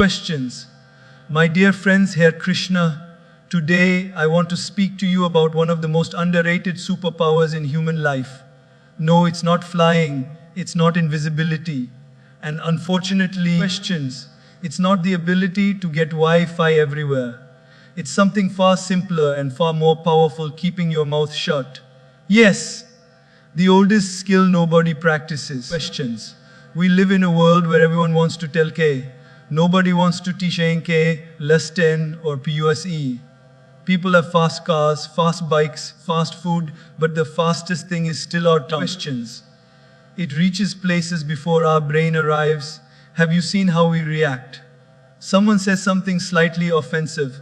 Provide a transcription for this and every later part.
Questions. My dear friends, here Krishna. Today I want to speak to you about one of the most underrated superpowers in human life. No, it's not flying, it's not invisibility. And unfortunately, questions. It's not the ability to get Wi-Fi everywhere. It's something far simpler and far more powerful, keeping your mouth shut. Yes, the oldest skill nobody practices. Questions. We live in a world where everyone wants to tell K. Nobody wants to teach K, less 10 or PUSE. People have fast cars, fast bikes, fast food, but the fastest thing is still our tongue. Questions. It reaches places before our brain arrives. Have you seen how we react? Someone says something slightly offensive,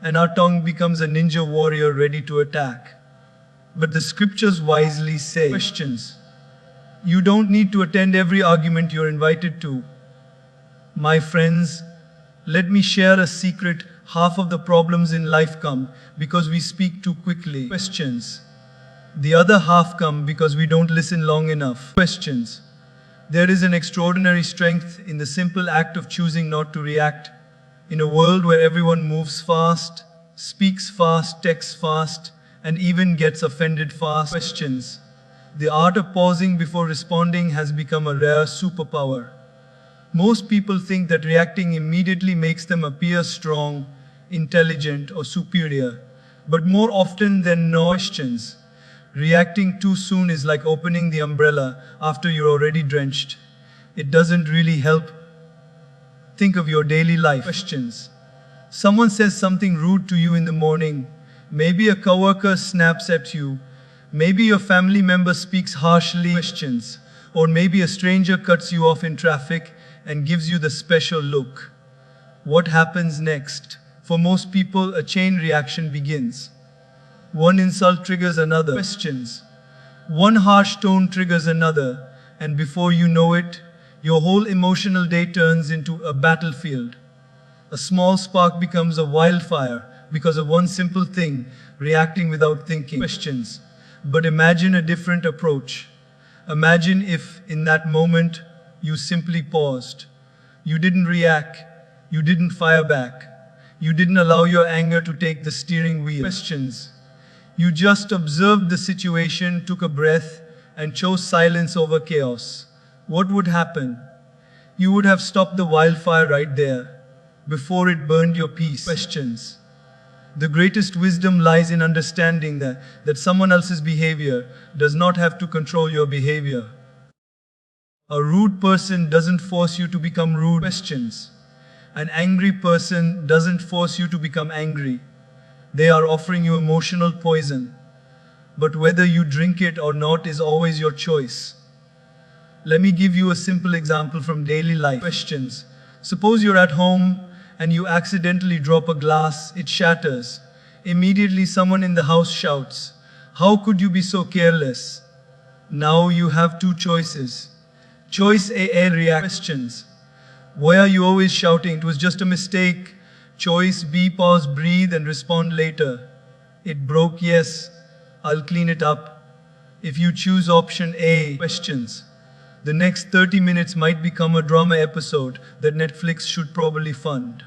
and our tongue becomes a ninja warrior ready to attack. But the scriptures wisely say, questions. You don't need to attend every argument you're invited to. My friends, let me share a secret. Half of the problems in life come because we speak too quickly. Questions. The other half come because we don't listen long enough. Questions. There is an extraordinary strength in the simple act of choosing not to react. In a world where everyone moves fast, speaks fast, texts fast, and even gets offended fast. Questions. The art of pausing before responding has become a rare superpower. Most people think that reacting immediately makes them appear strong, intelligent, or superior. But more often than not, questions. Reacting too soon is like opening the umbrella after you're already drenched. It doesn't really help. Think of your daily life. Questions. Someone says something rude to you in the morning. Maybe a coworker snaps at you. Maybe your family member speaks harshly. Questions. Or maybe a stranger cuts you off in traffic and gives you the special look. What happens next? For most people, a chain reaction begins. One insult triggers another. Questions. One harsh tone triggers another, and before you know it, your whole emotional day turns into a battlefield. A small spark becomes a wildfire because of one simple thing, reacting without thinking. Questions. But imagine a different approach. Imagine if, in that moment, you simply paused. You didn't react. You didn't fire back. You didn't allow your anger to take the steering wheel. Questions. You just observed the situation, took a breath, and chose silence over chaos. What would happen? You would have stopped the wildfire right there, before it burned your peace. Questions. The greatest wisdom lies in understanding that someone else's behavior does not have to control your behavior. A rude person doesn't force you to become rude. Questions. An angry person doesn't force you to become angry. They are offering you emotional poison. But whether you drink it or not is always your choice. Let me give you a simple example from daily life. Questions. Suppose you're at home and you accidentally drop a glass, it shatters. Immediately someone in the house shouts, "How could you be so careless?" Now you have two choices. Choice A, react. Questions. Why are you always shouting? It was just a mistake. Choice B, pause, breathe, and respond later. It broke, yes. I'll clean it up. If you choose option A, questions, the next 30 minutes might become a drama episode that Netflix should probably fund.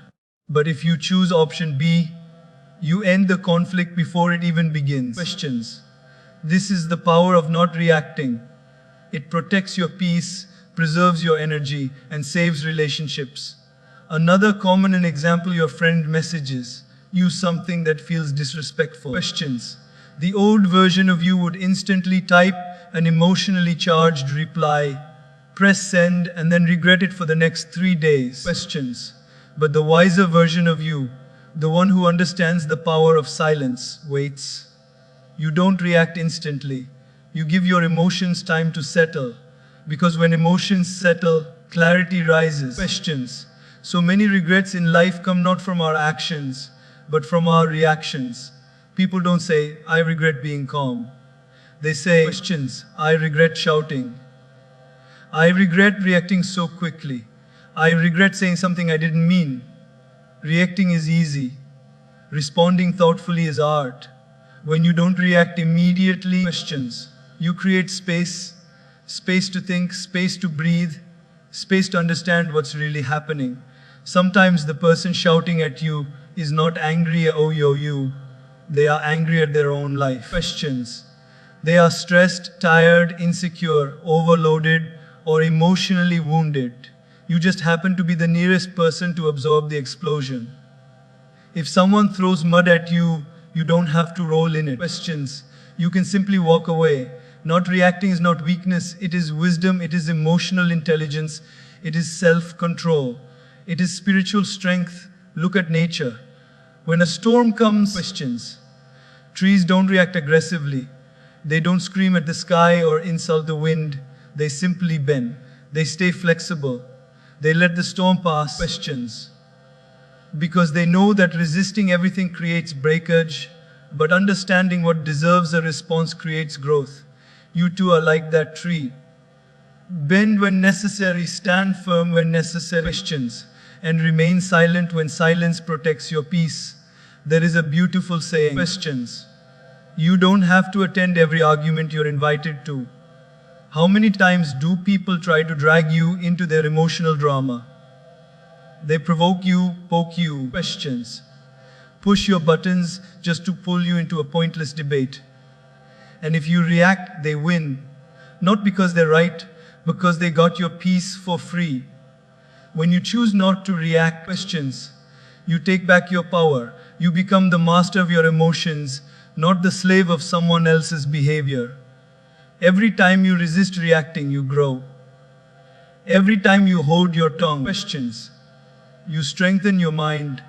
But if you choose option B, you end the conflict before it even begins. Questions. This is the power of not reacting. It protects your peace, preserves your energy, and saves relationships. Another common example, your friend messages you something that feels disrespectful. Questions. The old version of you would instantly type an emotionally charged reply, press send, and then regret it for the next 3 days. Questions. But the wiser version of you, the one who understands the power of silence, waits. You don't react instantly. You give your emotions time to settle. Because when emotions settle, clarity rises. Questions. So many regrets in life come not from our actions, but from our reactions. People don't say, "I regret being calm." They say, questions, "I regret shouting. I regret reacting so quickly. I regret saying something I didn't mean." Reacting is easy. Responding thoughtfully is art. When you don't react immediately, questions, you create space. Space to think, space to breathe, space to understand what's really happening. Sometimes the person shouting at you is not angry at you, they are angry at their own life. Questions. They are stressed, tired, insecure, overloaded, or emotionally wounded. You just happen to be the nearest person to absorb the explosion. If someone throws mud at you, you don't have to roll in it. Questions. You can simply walk away. Not reacting is not weakness, it is wisdom, it is emotional intelligence, it is self-control, it is spiritual strength. Look at nature. When a storm comes, questions. Trees don't react aggressively. They don't scream at the sky or insult the wind. They simply bend. They stay flexible. They let the storm pass. Questions. Because they know that resisting everything creates breakage, but understanding what deserves a response creates growth. You too are like that tree. Bend when necessary, stand firm when necessary. Questions. And remain silent when silence protects your peace. There is a beautiful saying. Questions. You don't have to attend every argument you're invited to. How many times do people try to drag you into their emotional drama? They provoke you, poke you. Questions. Push your buttons just to pull you into a pointless debate. And if you react, they win. Not because they're right, because they got your peace for free. When you choose not to react, questions, you take back your power. You become the master of your emotions, not the slave of someone else's behavior. Every time you resist reacting, you grow. Every time you hold your tongue, questions, you strengthen your mind.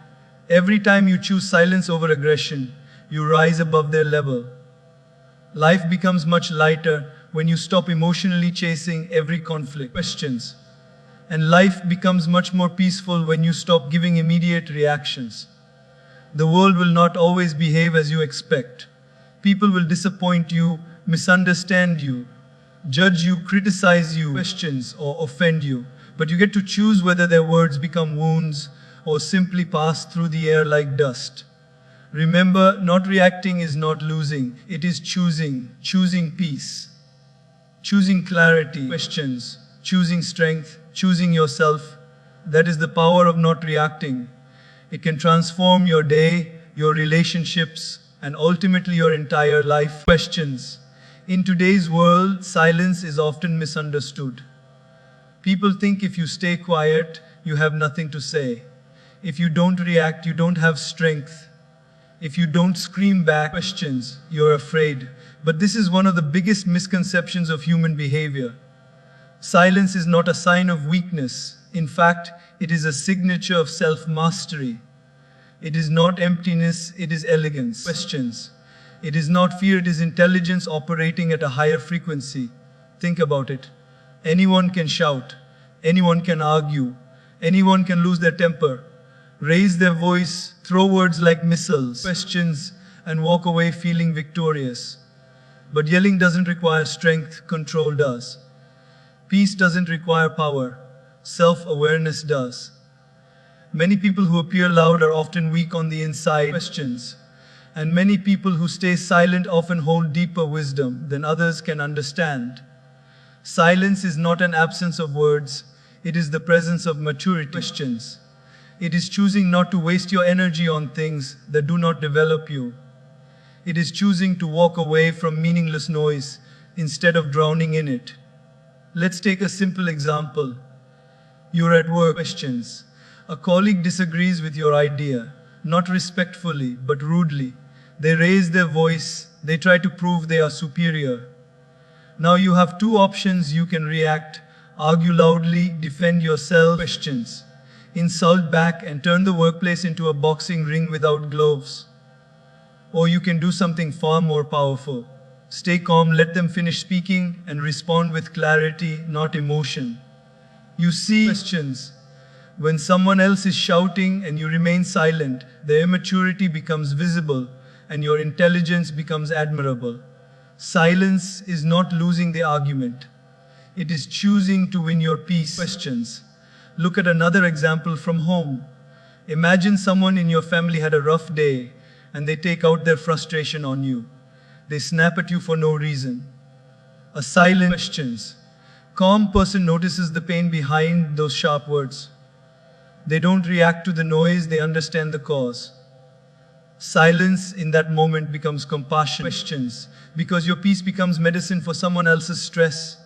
Every time you choose silence over aggression, you rise above their level. Life becomes much lighter when you stop emotionally chasing every conflict. Questions. And life becomes much more peaceful when you stop giving immediate reactions. The world will not always behave as you expect. People will disappoint you, misunderstand you, judge you, criticize you, questions, or offend you. But you get to choose whether their words become wounds or simply pass through the air like dust. Remember, not reacting is not losing. It is choosing peace, choosing clarity, questions, choosing strength, choosing yourself. That is the power of not reacting. It can transform your day, your relationships, and ultimately your entire life. Questions. In today's world, silence is often misunderstood. People think if you stay quiet, you have nothing to say. If you don't react, you don't have strength. If you don't scream back questions, you're afraid. But this is one of the biggest misconceptions of human behavior. Silence is not a sign of weakness. In fact, it is a signature of self-mastery. It is not emptiness, it is elegance. Questions. It is not fear, it is intelligence operating at a higher frequency. Think about it. Anyone can shout. Anyone can argue. Anyone can lose their temper, raise their voice, throw words like missiles, questions, and walk away feeling victorious. But yelling doesn't require strength, control does. Peace doesn't require power, self-awareness does. Many people who appear loud are often weak on the inside. Questions. And many people who stay silent often hold deeper wisdom than others can understand. Silence is not an absence of words, it is the presence of maturity. Questions. It is choosing not to waste your energy on things that do not develop you. It is choosing to walk away from meaningless noise instead of drowning in it. Let's take a simple example. You're at work. Questions. A colleague disagrees with your idea, not respectfully, but rudely. They raise their voice, they try to prove they are superior. Now you have two options. You can react, argue loudly, defend yourself. Questions. Insult back and turn the workplace into a boxing ring without gloves. Or you can do something far more powerful. Stay calm, let them finish speaking, and respond with clarity, not emotion. You see, questions. When someone else is shouting and you remain silent, their immaturity becomes visible and your intelligence becomes admirable. Silence is not losing the argument. It is choosing to win your peace. Questions. Look at another example from home. Imagine someone in your family had a rough day and they take out their frustration on you. They snap at you for no reason. A silent questions. Calm person notices the pain behind those sharp words. They don't react to the noise, they understand the cause. Silence in that moment becomes compassion. Questions, because your peace becomes medicine for someone else's stress.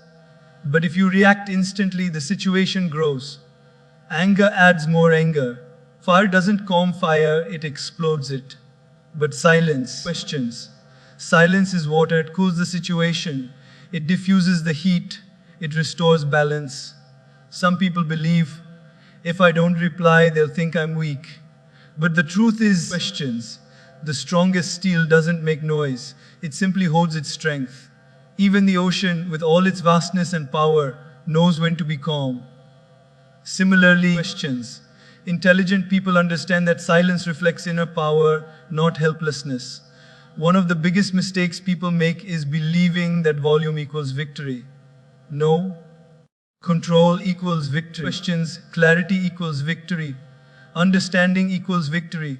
But if you react instantly, the situation grows. Anger adds more anger. Fire doesn't calm fire, it explodes it. But silence, questions. Silence is water, it cools the situation. It diffuses the heat, it restores balance. Some people believe, if I don't reply, they'll think I'm weak. But the truth is, questions. The strongest steel doesn't make noise, it simply holds its strength. Even the ocean, with all its vastness and power, knows when to be calm. Similarly, questions. Intelligent people understand that silence reflects inner power, not helplessness. One of the biggest mistakes people make is believing that volume equals victory. No. Control equals victory. Questions, clarity equals victory. Understanding equals victory.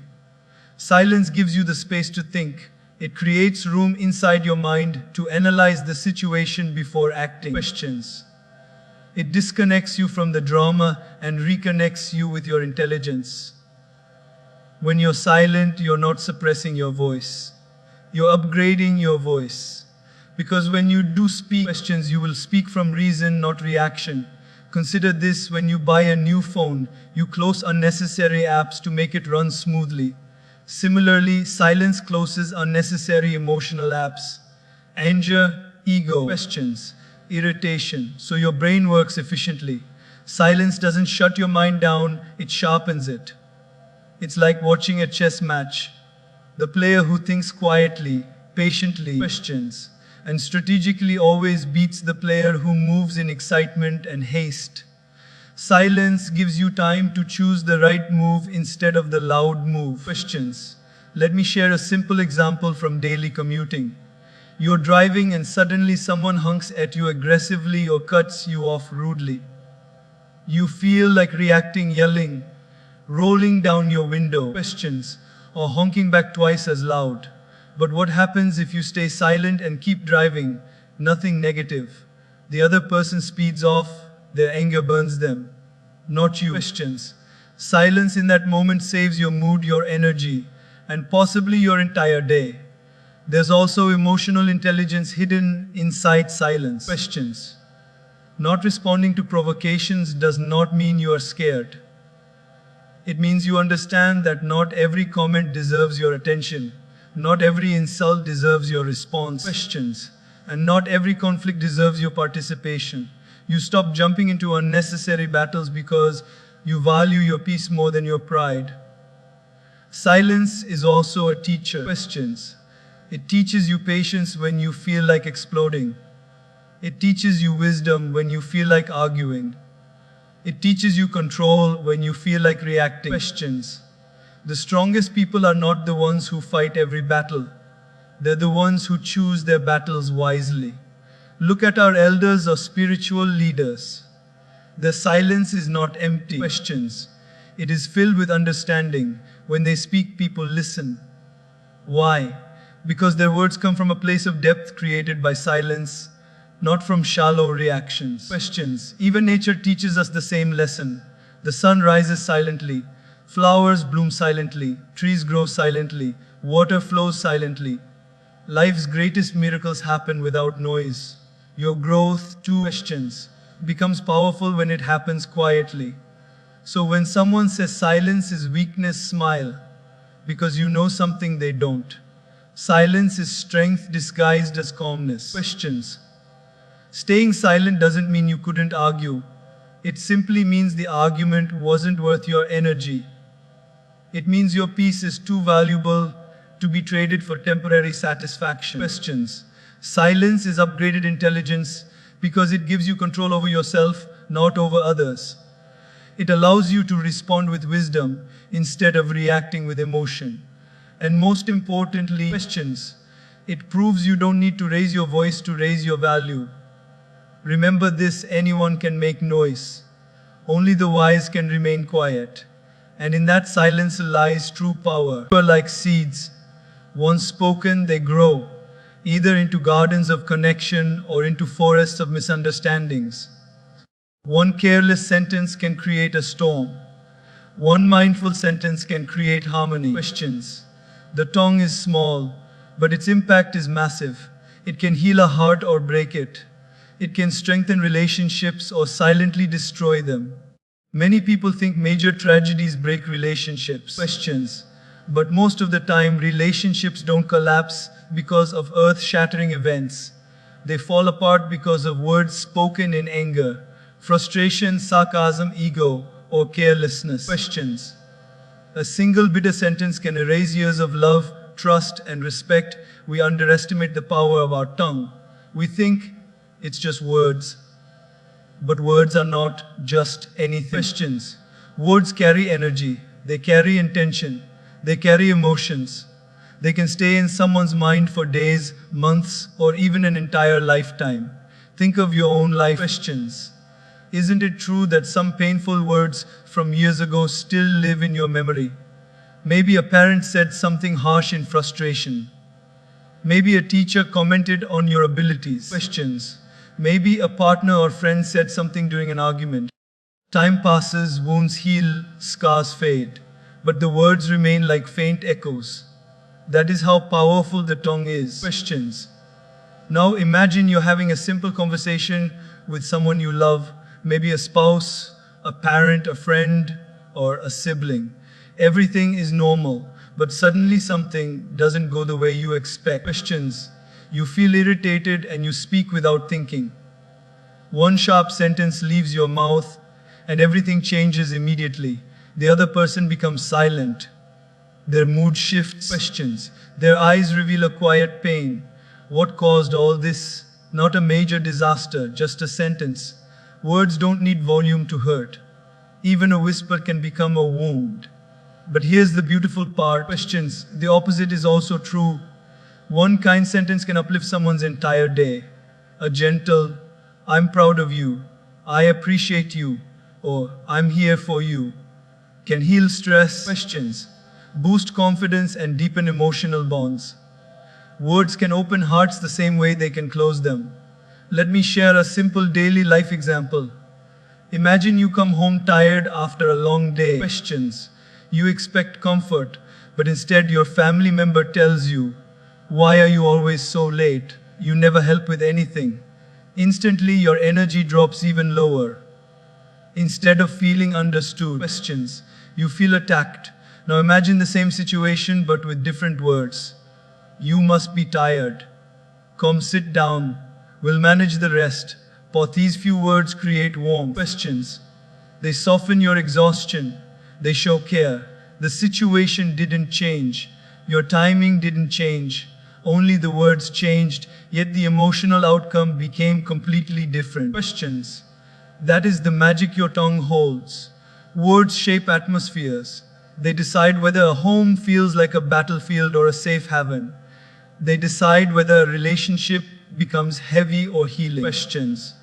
Silence gives you the space to think. It creates room inside your mind to analyze the situation before acting. Questions. It disconnects you from the drama and reconnects you with your intelligence. When you're silent, you're not suppressing your voice. You're upgrading your voice. Because when you do speak questions, you will speak from reason, not reaction. Consider this: when you buy a new phone, you close unnecessary apps to make it run smoothly. Similarly, silence closes unnecessary emotional apps. Anger, ego, questions, irritation, so your brain works efficiently. Silence doesn't shut your mind down, it sharpens it. It's like watching a chess match. The player who thinks quietly, patiently, questions, and strategically always beats the player who moves in excitement and haste. Silence gives you time to choose the right move instead of the loud move. Questions. Let me share a simple example from daily commuting. You're driving and suddenly someone honks at you aggressively or cuts you off rudely. You feel like reacting, yelling, rolling down your window, questions, or honking back twice as loud. But what happens if you stay silent and keep driving? Nothing negative. The other person speeds off, their anger burns them, not you. Questions. Silence in that moment saves your mood, your energy, and possibly your entire day. There's also emotional intelligence hidden inside silence. Questions. Not responding to provocations does not mean you are scared. It means you understand that not every comment deserves your attention, not every insult deserves your response. Questions. And not every conflict deserves your participation. You stop jumping into unnecessary battles because you value your peace more than your pride. Silence is also a teacher. Questions. It teaches you patience when you feel like exploding. It teaches you wisdom when you feel like arguing. It teaches you control when you feel like reacting. Questions. The strongest people are not the ones who fight every battle. They're the ones who choose their battles wisely. Look at our elders or spiritual leaders. Their silence is not empty. Questions. It is filled with understanding. When they speak, people listen. Why? Because their words come from a place of depth created by silence, not from shallow reactions. Questions. Even nature teaches us the same lesson. The sun rises silently. Flowers bloom silently. Trees grow silently. Water flows silently. Life's greatest miracles happen without noise. Your growth, too, questions, becomes powerful when it happens quietly. So when someone says silence is weakness, smile, because you know something they don't. Silence is strength disguised as calmness. Questions. Staying silent doesn't mean you couldn't argue. It simply means the argument wasn't worth your energy. It means your peace is too valuable to be traded for temporary satisfaction. Questions. Silence is upgraded intelligence because it gives you control over yourself, not over others. It allows you to respond with wisdom instead of reacting with emotion. And most importantly, questions. It proves you don't need to raise your voice to raise your value. Remember this: anyone can make noise. Only the wise can remain quiet. And in that silence lies true power. You are like seeds. Once spoken, they grow, either into gardens of connection or into forests of misunderstandings. One careless sentence can create a storm. One mindful sentence can create harmony. Questions. The tongue is small, but its impact is massive. It can heal a heart or break it. It can strengthen relationships or silently destroy them. Many people think major tragedies break relationships. Questions. But most of the time, relationships don't collapse because of earth-shattering events. They fall apart because of words spoken in anger, frustration, sarcasm, ego, or carelessness. Questions. A single bitter sentence can erase years of love, trust, and respect. We underestimate the power of our tongue. We think it's just words. But words are not just anything. Questions. Words carry energy. They carry intention. They carry emotions. They can stay in someone's mind for days, months, or even an entire lifetime. Think of your own life. Questions. Isn't it true that some painful words from years ago still live in your memory? Maybe a parent said something harsh in frustration. Maybe a teacher commented on your abilities. Questions. Maybe a partner or friend said something during an argument. Time passes, wounds heal, scars fade, but the words remain like faint echoes. That is how powerful the tongue is. Questions. Now imagine you're having a simple conversation with someone you love, maybe a spouse, a parent, a friend, or a sibling. Everything is normal, but suddenly something doesn't go the way you expect. Questions. You feel irritated and you speak without thinking. One sharp sentence leaves your mouth and everything changes immediately. The other person becomes silent. Their mood shifts. Questions. Their eyes reveal a quiet pain. What caused all this? Not a major disaster, just a sentence. Words don't need volume to hurt. Even a whisper can become a wound. But here's the beautiful part. Questions. The opposite is also true. One kind sentence can uplift someone's entire day. A gentle, "I'm proud of you," "I appreciate you," or "I'm here for you," can heal stress. Questions. Boost confidence and deepen emotional bonds. Words can open hearts the same way they can close them. Let me share a simple daily life example. Imagine you come home tired after a long day. Questions. You expect comfort, but instead your family member tells you, "Why are you always so late? You never help with anything." Instantly your energy drops even lower. Instead of feeling understood. Questions. You feel attacked. Now imagine the same situation but with different words. "You must be tired. Come sit down. We'll manage the rest." But these few words create warmth. Questions. They soften your exhaustion. They show care. The situation didn't change. Your timing didn't change. Only the words changed, yet the emotional outcome became completely different. Questions. That is the magic your tongue holds. Words shape atmospheres. They decide whether a home feels like a battlefield or a safe haven. They decide whether a relationship becomes heavy or healing. Questions.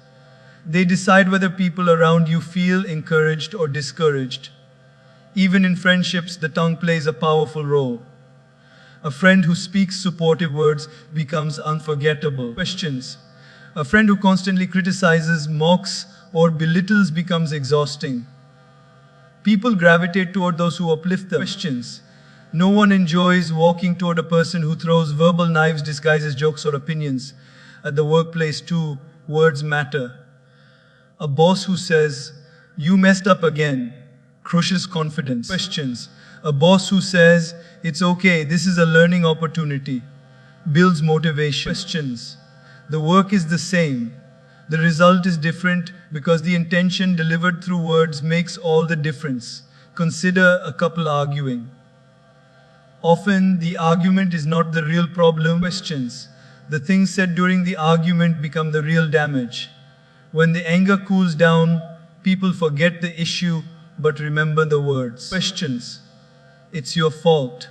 They decide whether people around you feel encouraged or discouraged. Even in friendships, the tongue plays a powerful role. A friend who speaks supportive words becomes unforgettable. Questions. A friend who constantly criticizes, mocks, or belittles becomes exhausting. People gravitate toward those who uplift them. Questions. No one enjoys walking toward a person who throws verbal knives disguised as jokes or opinions. At the workplace too, words matter. A boss who says, "You messed up again," crushes confidence. Questions. A boss who says, "It's okay, this is a learning opportunity," builds motivation. Questions. The work is the same. The result is different because the intention delivered through words makes all the difference. Consider a couple arguing. Often, the argument is not the real problem. Questions. The things said during the argument become the real damage. When the anger cools down, people forget the issue but remember the words. Questions. It's your fault.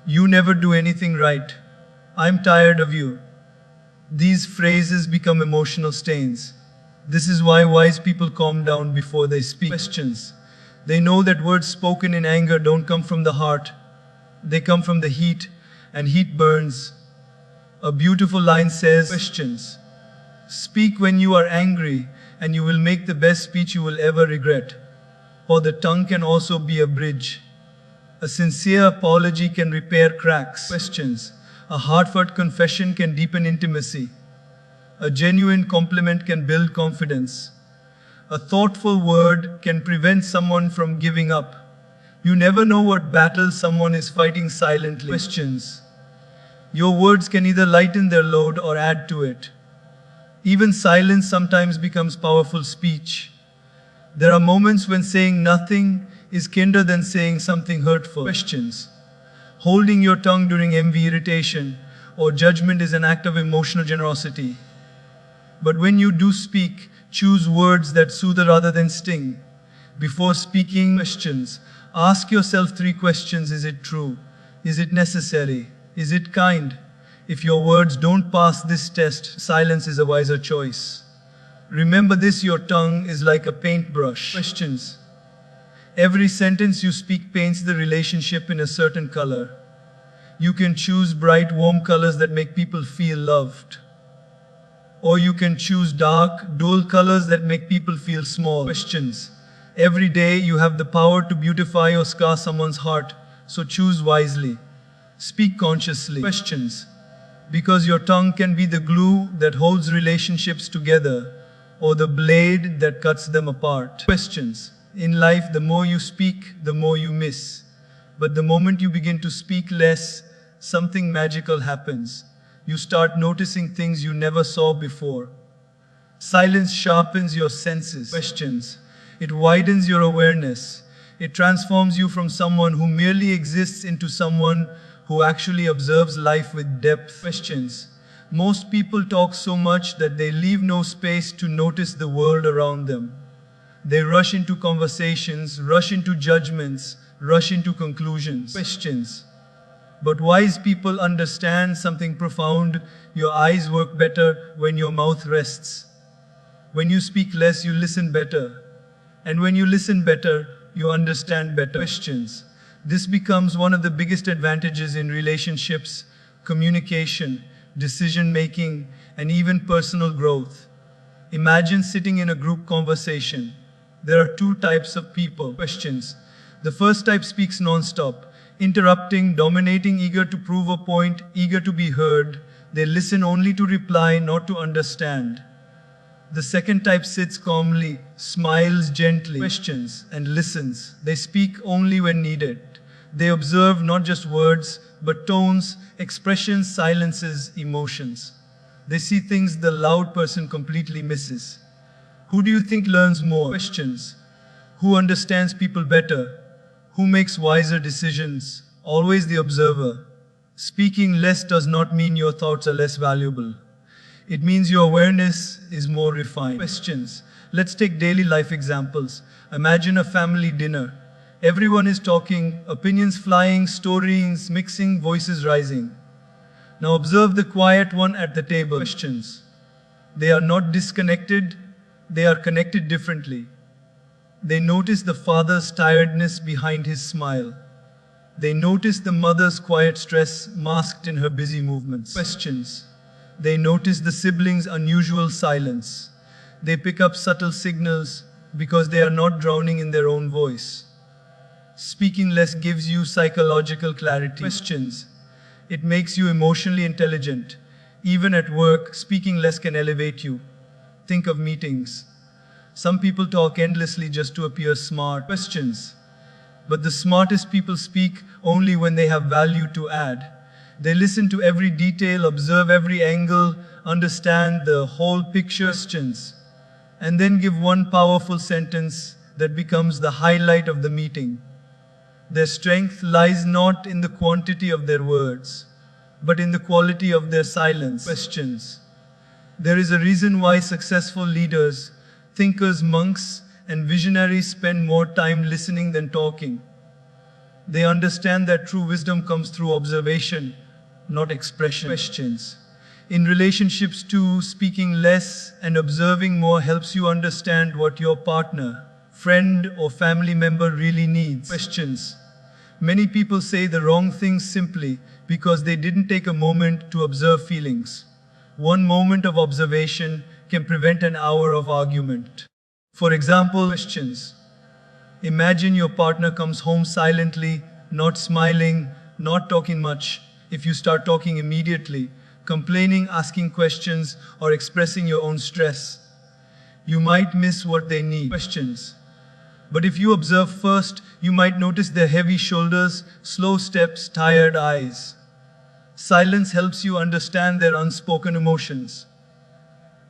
You never do anything right. I'm tired of you. These phrases become emotional stains. This is why wise people calm down before they speak. Questions. They know that words spoken in anger don't come from the heart. They come from the heat, and heat burns. A beautiful line says, questions. Speak when you are angry, and you will make the best speech you will ever regret. or the tongue can also be a bridge. A sincere apology can repair cracks. Questions. A heartfelt confession can deepen intimacy. A genuine compliment can build confidence. A thoughtful word can prevent someone from giving up. You never know what battle someone is fighting silently. Questions. Your words can either lighten their load or add to it. Even silence sometimes becomes powerful speech. There are moments when saying nothing is kinder than saying something hurtful. Questions. Holding your tongue during envy, irritation, or judgment is an act of emotional generosity. But when you do speak, choose words that soothe rather than sting. Before speaking questions, ask yourself 3 questions. Is it true? Is it necessary? Is it kind? If your words don't pass this test, silence is a wiser choice. Remember this, your tongue is like a paintbrush. Questions. Every sentence you speak paints the relationship in a certain color. You can choose bright, warm colors that make people feel loved. Or you can choose dark, dull colors that make people feel small. Questions. Every day you have the power to beautify or scar someone's heart, so choose wisely. Speak consciously. Questions. Because your tongue can be the glue that holds relationships together, or the blade that cuts them apart. Questions. In life, the more you speak, the more you miss. But the moment you begin to speak less, something magical happens. You start noticing things you never saw before. Silence sharpens your senses. Questions. It widens your awareness. It transforms you from someone who merely exists into someone who actually observes life with depth. Questions. Most people talk so much that they leave no space to notice the world around them. They rush into conversations, rush into judgments, rush into conclusions. Questions. But wise people understand something profound. Your eyes work better when your mouth rests. When you speak less, you listen better. And when you listen better, you understand better. Questions. This becomes one of the biggest advantages in relationships, communication, decision-making, and even personal growth. Imagine sitting in a group conversation. There are 2 types of people. Questions. The first type speaks non-stop, interrupting, dominating, eager to prove a point, eager to be heard. They listen only to reply, not to understand. The second type sits calmly, smiles gently, questions, and listens. They speak only when needed. They observe not just words, but tones, expressions, silences, emotions. They see things the loud person completely misses. Who do you think learns more? Questions. Who understands people better? Who makes wiser decisions? Always the observer. Speaking less does not mean your thoughts are less valuable. It means your awareness is more refined. Questions. Let's take daily life examples. Imagine a family dinner. Everyone is talking, opinions flying, stories mixing, voices rising. Now observe the quiet one at the table. Questions. They are not disconnected, they are connected differently. They notice the father's tiredness behind his smile. They notice the mother's quiet stress masked in her busy movements. Questions. They notice the siblings' unusual silence. They pick up subtle signals because they are not drowning in their own voice. Speaking less gives you psychological clarity. Questions. It makes you emotionally intelligent. Even at work, speaking less can elevate you. Think of meetings. Some people talk endlessly just to appear smart. Questions. But the smartest people speak only when they have value to add. They listen to every detail, observe every angle, understand the whole picture. Questions. And then give one powerful sentence that becomes the highlight of the meeting. Their strength lies not in the quantity of their words, but in the quality of their silence. Questions. There is a reason why successful leaders, thinkers, monks, and visionaries spend more time listening than talking. They understand that true wisdom comes through observation, not expression. Questions. In relationships too, speaking less and observing more helps you understand what your partner, friend, or family member really needs. Questions. Many people say the wrong things simply because they didn't take a moment to observe feelings. One moment of observation can prevent an hour of argument. For example, questions. Imagine your partner comes home silently, not smiling, not talking much. If you start talking immediately, complaining, asking questions, or expressing your own stress, you might miss what they need. Questions. But if you observe first, you might notice their heavy shoulders, slow steps, tired eyes. Silence helps you understand their unspoken emotions.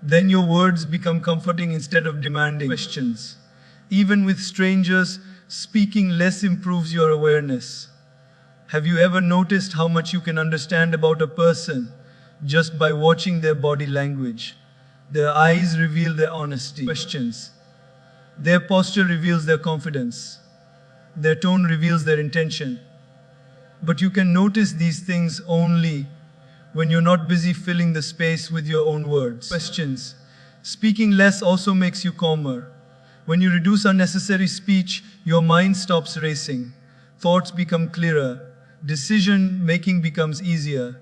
Then your words become comforting instead of demanding. Questions. Even with strangers, speaking less improves your awareness. Have you ever noticed how much you can understand about a person just by watching their body language? Their eyes reveal their honesty. Questions. Their posture reveals their confidence. Their tone reveals their intention. But you can notice these things only when you're not busy filling the space with your own words. Questions. Speaking less also makes you calmer. When you reduce unnecessary speech, your mind stops racing. Thoughts become clearer. Decision making becomes easier.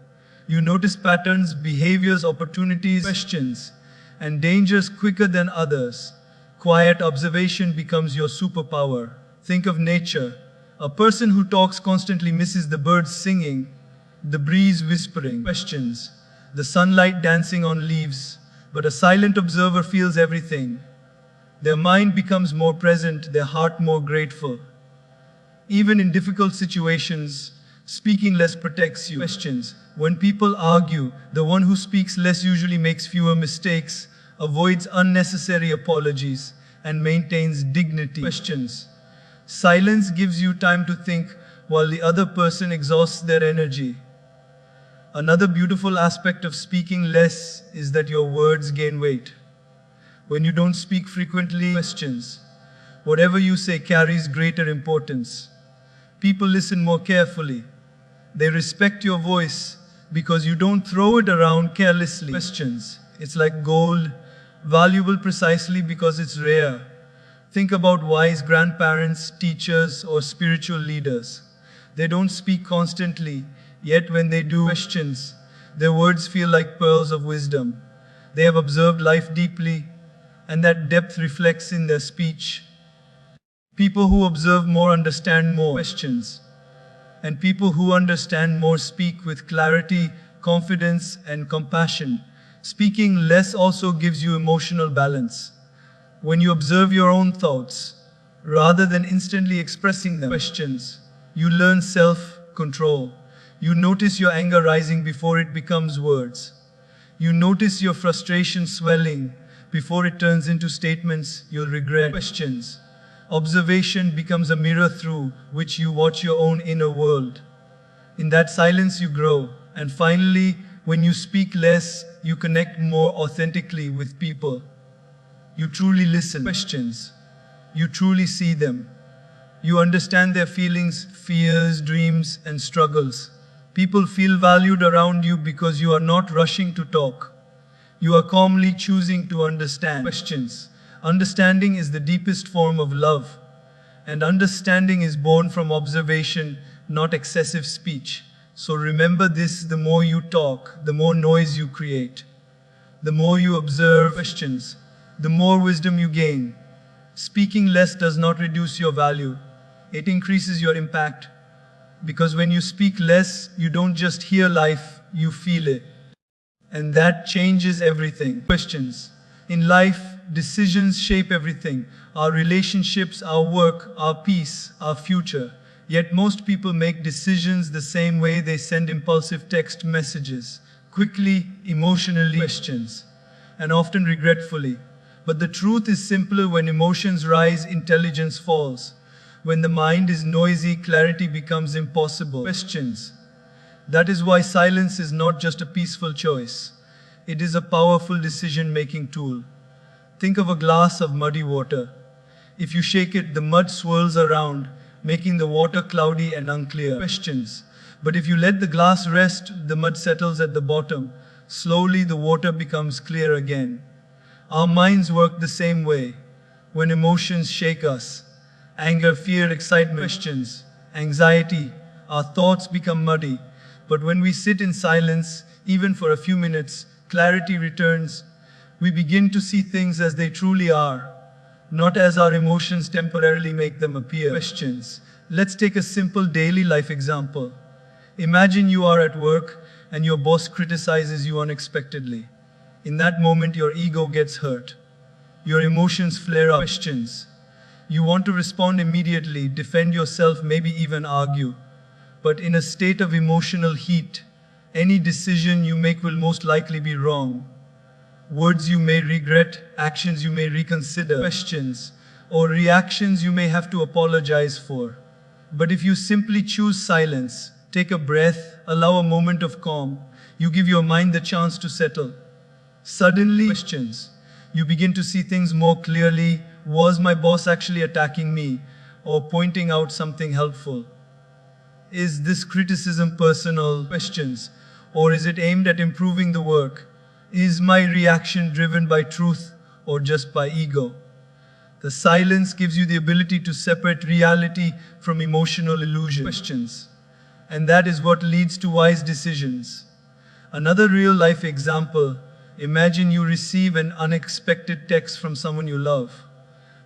You notice patterns, behaviors, opportunities, questions, and dangers quicker than others. Quiet observation becomes your superpower. Think of nature. A person who talks constantly misses the birds singing, the breeze whispering, questions, the sunlight dancing on leaves, but a silent observer feels everything. Their mind becomes more present, their heart more grateful. Even in difficult situations, speaking less protects you. Questions. When people argue, the one who speaks less usually makes fewer mistakes, avoids unnecessary apologies, and maintains dignity. Questions. Silence gives you time to think while the other person exhausts their energy. Another beautiful aspect of speaking less is that your words gain weight. When you don't speak frequently, questions, whatever you say carries greater importance. People listen more carefully. They respect your voice because you don't throw it around carelessly. Questions. It's like gold, valuable precisely because it's rare. Think about wise grandparents, teachers, or spiritual leaders. They don't speak constantly, yet when they do, questions, their words feel like pearls of wisdom. They have observed life deeply, and that depth reflects in their speech. People who observe more understand more. Questions. And people who understand more speak with clarity, confidence, and compassion. Speaking less also gives you emotional balance. When you observe your own thoughts, rather than instantly expressing them, questions, you learn self-control. You notice your anger rising before it becomes words. You notice your frustration swelling before it turns into statements you'll regret. Questions. Observation becomes a mirror through which you watch your own inner world. In that silence you grow. And finally, when you speak less, you connect more authentically with people. You truly listen. Questions. You truly see them. You understand their feelings, fears, dreams, and struggles. People feel valued around you because you are not rushing to talk. You are calmly choosing to understand. Questions. Understanding is the deepest form of love. And understanding is born from observation, not excessive speech. So remember this, the more you talk, the more noise you create. The more you observe, questions, the more wisdom you gain. Speaking less does not reduce your value. It increases your impact. Because when you speak less, you don't just hear life, you feel it. And that changes everything. Questions. In life, decisions shape everything. Our relationships, our work, our peace, our future. Yet most people make decisions the same way they send impulsive text messages. Quickly, emotionally, questions, and often regretfully. But the truth is simpler: when emotions rise, intelligence falls. When the mind is noisy, clarity becomes impossible. Questions. That is why silence is not just a peaceful choice. It is a powerful decision-making tool. Think of a glass of muddy water. If you shake it, the mud swirls around, making the water cloudy and unclear. Questions. But if you let the glass rest, the mud settles at the bottom. Slowly, the water becomes clear again. Our minds work the same way. When emotions shake us, anger, fear, excitement, questions, anxiety, our thoughts become muddy. But when we sit in silence, even for a few minutes, clarity returns. We begin to see things as they truly are. not as our emotions temporarily make them appear. Questions. Let's take a simple daily life example. Imagine you are at work and your boss criticizes you unexpectedly. In that moment, your ego gets hurt. Your emotions flare up. Questions. You want to respond immediately, defend yourself, maybe even argue. But in a state of emotional heat, any decision you make will most likely be wrong. Words you may regret, actions you may reconsider, questions or reactions you may have to apologize for. But if you simply choose silence, take a breath, allow a moment of calm, you give your mind the chance to settle. Suddenly, questions. You begin to see things more clearly. Was my boss actually attacking me or pointing out something helpful? Is this criticism personal? Questions. Or is it aimed at improving the work? Is my reaction driven by truth or just by ego? The silence gives you the ability to separate reality from emotional illusion. Questions. And that is what leads to wise decisions. Another real life example. Imagine you receive an unexpected text from someone you love.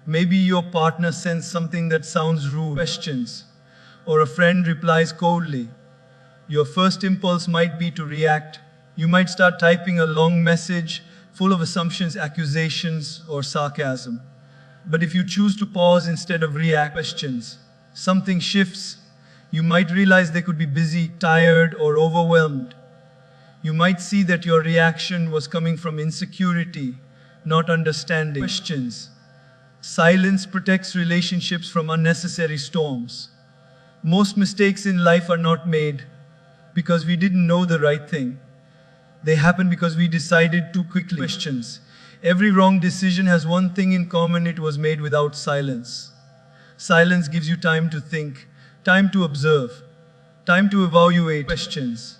Maybe your partner sends something that sounds rude. Questions. Or a friend replies coldly. Your first impulse might be to react. You might start typing a long message full of assumptions, accusations, or sarcasm. But if you choose to pause instead of react, questions, something shifts. You might realize they could be busy, tired, or overwhelmed. You might see that your reaction was coming from insecurity, not understanding. Questions. Silence protects relationships from unnecessary storms. Most mistakes in life are not made because we didn't know the right thing. They happen because we decided too quickly. Questions. Every wrong decision has one thing in common: it was made without silence. Silence gives you time to think, time to observe, time to evaluate. Questions.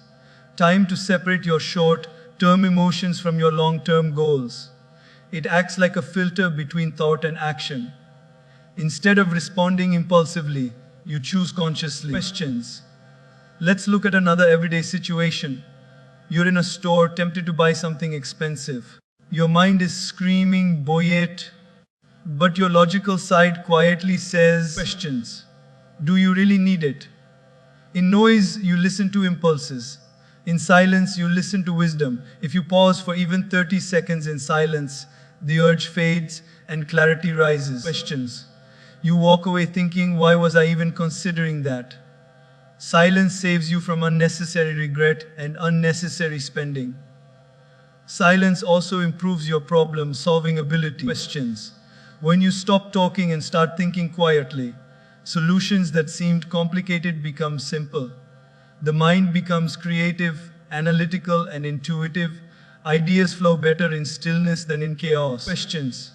Time to separate your short-term emotions from your long-term goals. It acts like a filter between thought and action. Instead of responding impulsively, you choose consciously. Questions. Let's look at another everyday situation. You're in a store, tempted to buy something expensive. Your mind is screaming, buy it. But your logical side quietly says, questions. Do you really need it? In noise, you listen to impulses. In silence, you listen to wisdom. If you pause for even 30 seconds in silence, the urge fades and clarity rises. Questions. You walk away thinking, why was I even considering that? Silence saves you from unnecessary regret and unnecessary spending. Silence also improves your problem-solving ability. Questions. When you stop talking and start thinking quietly, solutions that seemed complicated become simple. The mind becomes creative, analytical, and intuitive. Ideas flow better in stillness than in chaos. Questions.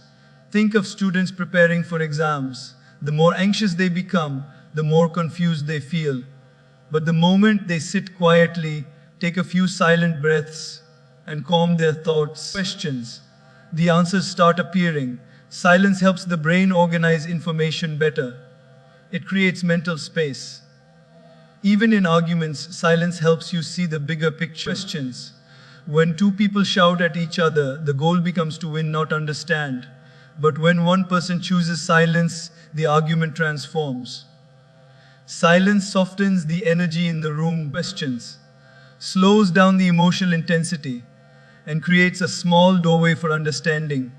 Think of students preparing for exams. The more anxious they become, the more confused they feel. But the moment they sit quietly, take a few silent breaths, and calm their thoughts, questions, the answers start appearing. Silence helps the brain organize information better. It creates mental space. Even in arguments, silence helps you see the bigger picture. Questions. When two people shout at each other, the goal becomes to win, not understand. But when one person chooses silence, the argument transforms. Silence softens the energy in the room. Questions. Slows down the emotional intensity and creates a small doorway for understanding.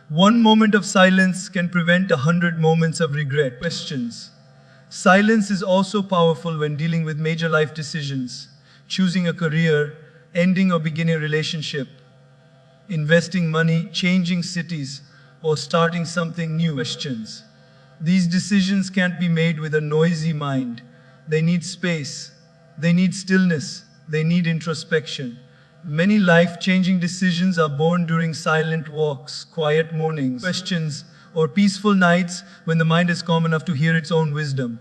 One moment of silence can prevent 100 moments of regret. Questions. Silence is also powerful when dealing with major life decisions. Choosing a career, ending or beginning a relationship, investing money, changing cities, or starting something new. Questions. These decisions can't be made with a noisy mind. They need space. They need stillness. They need introspection. Many life-changing decisions are born during silent walks, quiet mornings, questions, or peaceful nights when the mind is calm enough to hear its own wisdom.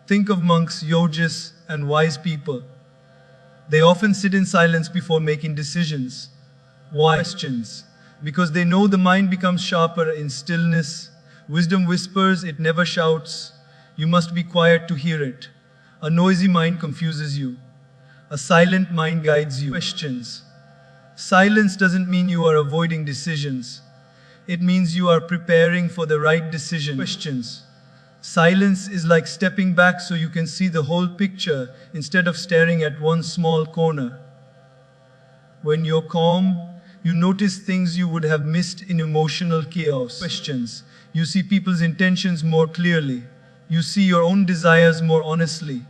Think of monks, yogis, and wise people. They often sit in silence before making decisions. Why? Questions. Because they know the mind becomes sharper in stillness. Wisdom whispers, it never shouts. You must be quiet to hear it. A noisy mind confuses you. A silent mind guides you. Questions. Silence doesn't mean you are avoiding decisions. It means you are preparing for the right decision. Questions. Silence is like stepping back so you can see the whole picture instead of staring at one small corner. When you're calm, you notice things you would have missed in emotional chaos. Questions. You see people's intentions more clearly. You see your own desires more honestly.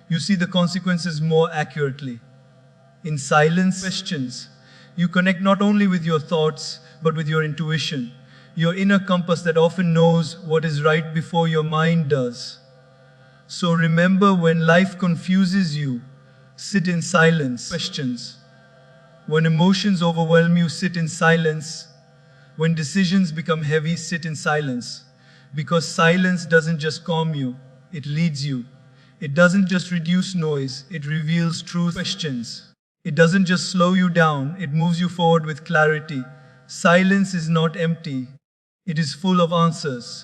You see the consequences more accurately. In silence, questions. You connect not only with your thoughts, but with your intuition, your inner compass that often knows what is right before your mind does. So remember, when life confuses you, sit in silence. Questions. When emotions overwhelm you, sit in silence. When decisions become heavy, sit in silence. Because silence doesn't just calm you, it leads you. It doesn't just reduce noise, it reveals truth. Questions. It doesn't just slow you down, it moves you forward with clarity. Silence is not empty, it is full of answers.